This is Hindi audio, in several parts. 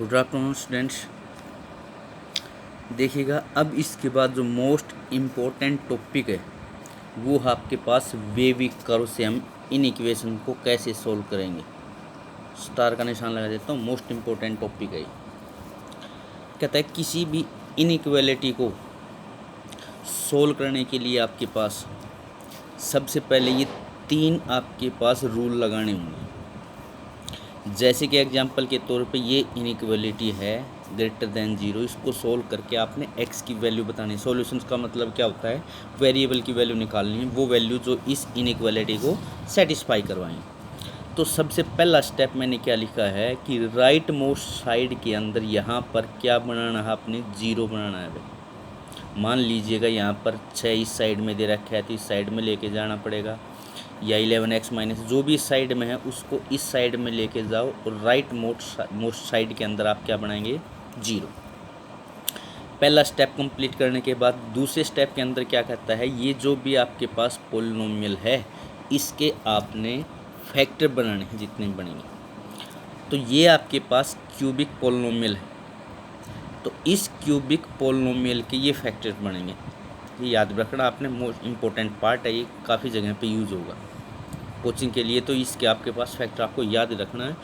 Good afternoon students. देखिएगा, अब इसके बाद जो मोस्ट इम्पोर्टेंट टॉपिक है वो आपके पास वेवी कर्व से हम इन इक्वेशन को कैसे सोल्व करेंगे। स्टार का निशान लगा देता हूँ। मोस्ट इम्पोर्टेंट टॉपिक है। कहता है किसी भी इनइक्वालिटी को सोल्व करने के लिए आपके पास सबसे पहले ये तीन आपके पास रूल लगाने होंगे। जैसे कि एग्जांपल के तौर पे ये इनइक्वालिटी है ग्रेटर देन 0, इसको सोल्व करके आपने x की वैल्यू बतानी है। सॉल्यूशंस का मतलब क्या होता है, वेरिएबल की वैल्यू निकालनी है, वो वैल्यू जो इस इनइक्वालिटी को सेटिस्फाई करवाएं। तो सबसे पहला स्टेप मैंने क्या लिखा है कि राइट मोस्ट साइड के अंदर यहाँ पर क्या बनाना है, आपने 0 बनाना है भाई। मान लीजिएगा यहाँ पर 6 इस साइड में दे रखा है तो इस साइड में लेके जाना पड़ेगा, या 11x माइनस जो भी साइड में है उसको इस साइड में लेके जाओ और राइट मोस्ट साइड के अंदर आप क्या बनाएंगे, 0। पहला स्टेप कंप्लीट करने के बाद दूसरे स्टेप के अंदर क्या कहता है, ये जो भी आपके पास पोलिनोमियल है इसके आपने फैक्टर बनाने हैं जितने बनेंगे। तो ये आपके पास क्यूबिक पोलिनोमियल है, तो इस क्यूबिक पोलिनोमियल के ये फैक्टर बनेंगे। ये याद रखना आपने, मोस्ट इम्पोर्टेंट पार्ट है, ये काफ़ी जगह पे यूज़ होगा कोचिंग के लिए। तो इसके आपके पास फैक्टर आपको याद रखना है,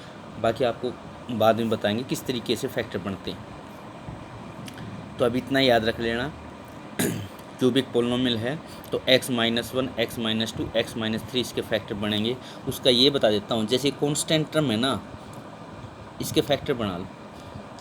बाकी आपको बाद में बताएंगे किस तरीके से फैक्टर बनते हैं। तो अब इतना याद रख लेना। क्यूबिक पोलिनोमियल है तो x - 1, x - 2, x - 3 इसके फैक्टर बनेंगे। उसका ये बता देता हूँ, जैसे कॉन्स्टेंट टर्म है ना, इसके फैक्टर बना लो।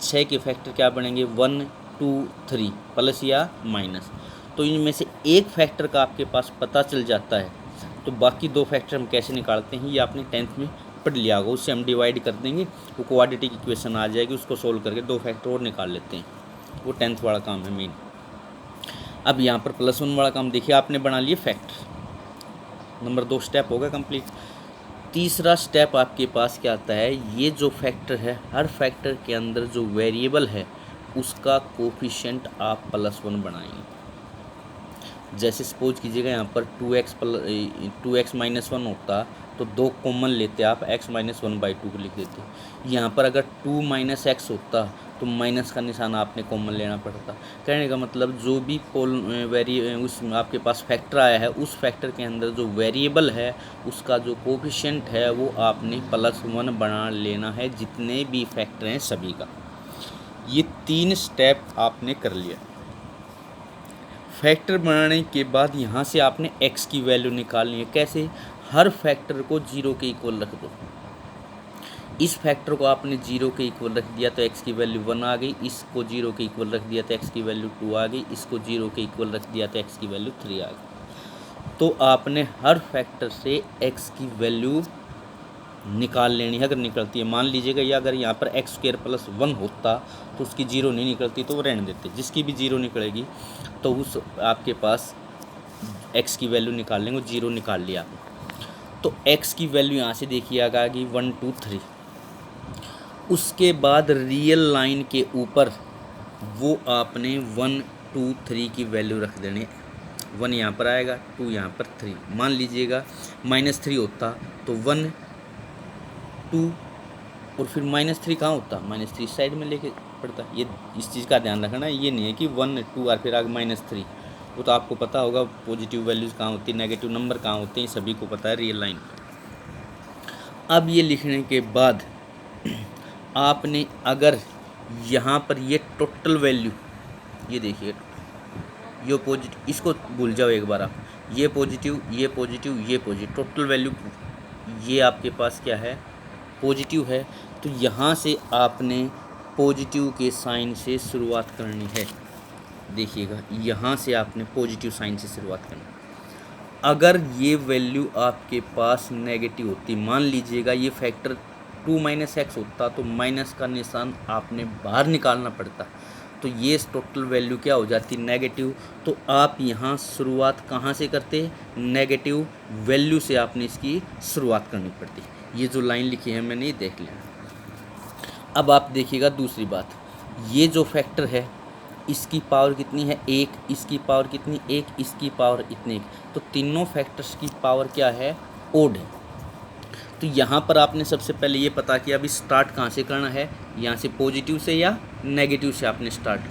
6 के फैक्टर क्या बनेंगे, 1, 2, 3 प्लस या माइनस। तो इनमें से एक फैक्टर का आपके पास पता चल जाता है तो बाकी दो फैक्टर हम कैसे निकालते हैं ये आपने 10th में पढ़ लिया होगा। उससे हम डिवाइड कर देंगे, वो क्वाड्रेटिक इक्वेशन आ जाएगी, उसको सोल्व करके दो फैक्टर और निकाल लेते हैं। वो 10th वाला काम है मेन। अब यहाँ पर +1 वाला काम देखिए, आपने बना लिए फैक्टर। नंबर 2 स्टेप होगा कंप्लीट। तीसरा स्टेप आपके पास क्या आता है, ये जो फैक्टर है हर फैक्टर के अंदर जो वेरिएबल है उसका कोफिशिएंट आप +1 बनाएंगे। जैसे सपोज कीजिएगा यहाँ पर 2x - 1 होता तो 2 कॉमन लेते आप, x - 1/2 को लिख देते। यहाँ पर अगर 2 - x होता तो माइनस का निशान आपने कॉमन लेना पड़ता। कहने का मतलब जो भी उस आपके पास फैक्टर आया है उस फैक्टर के अंदर जो वेरिएबल है उसका जो कोफिशिएंट है वो आपने +1 बना लेना है, जितने भी फैक्टर हैं सभी का। ये 3 स्टेप आपने कर लिया। फैक्टर बनाने के बाद यहाँ से आपने x की वैल्यू निकालनी है। कैसे, हर फैक्टर को 0 के इक्वल रख दो। इस फैक्टर को आपने 0 के इक्वल रख दिया तो x की वैल्यू 1 आ गई, इसको 0 के इक्वल रख दिया तो x की वैल्यू 2 आ गई, इसको 0 के इक्वल रख दिया तो x की वैल्यू 3 आ गई। तो आपने हर फैक्टर से x की वैल्यू निकाल लेनी है। अगर निकलती है, मान लीजिएगा या अगर यहाँ पर x² + 1 होता तो उसकी 0 नहीं निकलती तो वो रहने देते। जिसकी भी 0 निकलेगी तो उस आपके पास x की वैल्यू निकाल लेंगे, 0 निकाल लिया आपने। तो x की वैल्यू यहाँ से देखिए आ गई 1, 2, 3। उसके बाद रियल लाइन के ऊपर वो आपने 1, 2, 3 की वैल्यू रख देनी। 1 यहाँ पर आएगा, 2 यहाँ पर, 3। मान लीजिएगा -3 होता तो 1, 2 और फिर -3 कहाँ होता, -3 साइड में लेके पड़ता। ये इस चीज़ का ध्यान रखना, ये नहीं है कि 1, 2 और फिर आगे -3। वो तो आपको पता होगा पॉजिटिव वैल्यूज़ कहाँ होती है, नेगेटिव नंबर कहाँ होते हैं, सभी को पता है रियल लाइन। अब ये लिखने के बाद आपने अगर यहाँ पर ये टोटल वैल्यू, ये देखिए ये पॉजिटिव, इसको भूल जाओ एक बार आप, ये पॉजिटिव, ये पॉजिटिव, ये पॉजिटिव, टोटल वैल्यू ये आपके पास क्या है, पॉजिटिव है। तो यहाँ से आपने पॉजिटिव के साइन से शुरुआत करनी है। देखिएगा यहाँ से आपने पॉजिटिव साइन से शुरुआत करनी। अगर ये वैल्यू आपके पास नेगेटिव होती, मान लीजिएगा ये फैक्टर 2 - x होता तो माइनस का निशान आपने बाहर निकालना पड़ता, तो ये टोटल वैल्यू क्या हो जाती, नेगेटिव। तो आप यहाँ शुरुआत कहाँ से करते, नेगेटिव वैल्यू से आपने इसकी शुरुआत करनी पड़ती। ये जो लाइन लिखी है मैंने ये देख लिया। अब आप देखिएगा दूसरी बात, ये जो फैक्टर है इसकी पावर कितनी है, 1, इसकी पावर कितनी, 1, इसकी पावर इतनी। तो तीनों फैक्टर्स की पावर क्या है, ओड है। तो यहाँ पर आपने सबसे पहले ये पता किया अभी स्टार्ट कहाँ से करना है, यहाँ से पॉजिटिव से या नेगेटिव से आपने स्टार्ट